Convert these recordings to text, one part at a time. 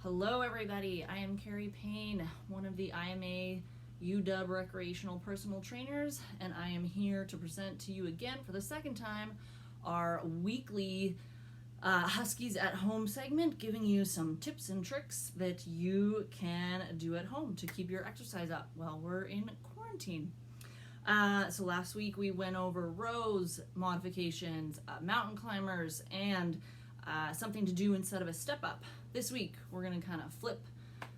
Hello everybody, I am Kari Payne, one of the IMA UW recreational personal trainers, and I am here to present to you again for the second time our weekly Huskies at home segment, giving you some tips and tricks that you can do at home to keep your exercise up while we're in quarantine. So last week we went over rows, modifications, mountain climbers, and something to do instead of a step up. This week we're going to kind of flip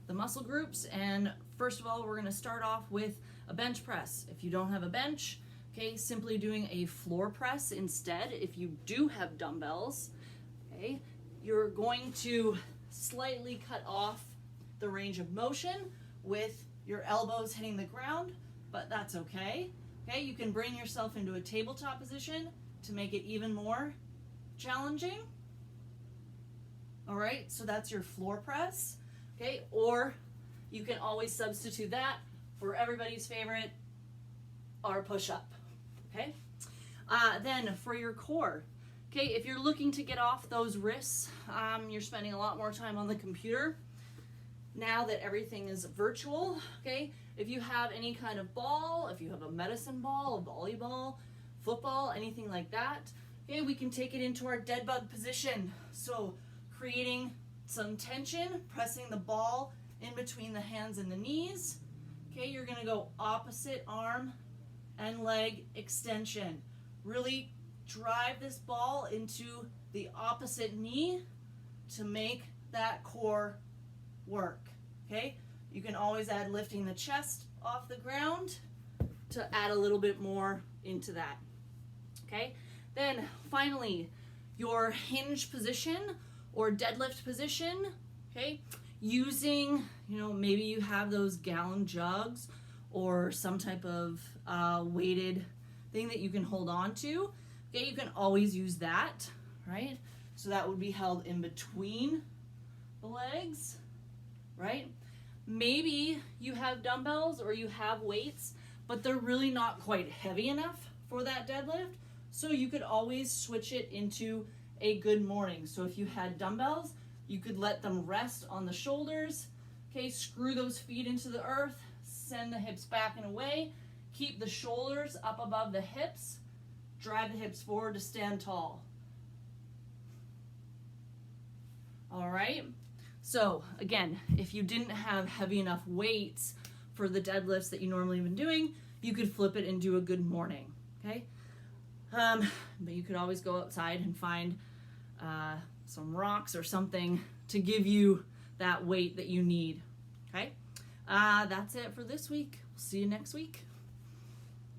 the muscle groups, and first of all we're going to start off with a bench press. If you don't have a bench, okay, simply doing a floor press instead. If you do have dumbbells, okay, you're going to slightly cut off the range of motion with your elbows hitting the ground, but that's okay. Okay, you can bring yourself into a tabletop position to make it even more challenging. All right, so that's your floor press, okay? Or you can always substitute that for everybody's favorite, our push-up, okay? Then for your core, okay, if you're looking to get off those wrists, you're spending a lot more time on the computer now that everything is virtual, okay? If you have any kind of ball, if you have a medicine ball, a volleyball, football, anything like that, okay, we can take it into our dead bug position. So creating some tension, pressing the ball in between the hands and the knees. Okay, you're gonna go opposite arm and leg extension. Really drive this ball into the opposite knee to make that core work, okay? You can always add lifting the chest off the ground to add a little bit more into that, okay? Then finally, your hinge position or deadlift position, okay? Using, maybe you have those gallon jugs or some type of weighted thing that you can hold on to, okay? You can always use that, right? So that would be held in between the legs, right? Maybe you have dumbbells or you have weights, but they're really not quite heavy enough for that deadlift. So you could always switch it into a good morning. So if you had dumbbells, you could let them rest on the shoulders, okay? Screw those feet into the earth, send the hips back and away, keep the shoulders up above the hips, drive the hips forward to stand tall. All right, so again, if you didn't have heavy enough weights for the deadlifts that you normally have been doing, you could flip it and do a good morning, okay? But you could always go outside and find some rocks or something to give you that weight that you need, okay? That's it for this week. We'll see you next week.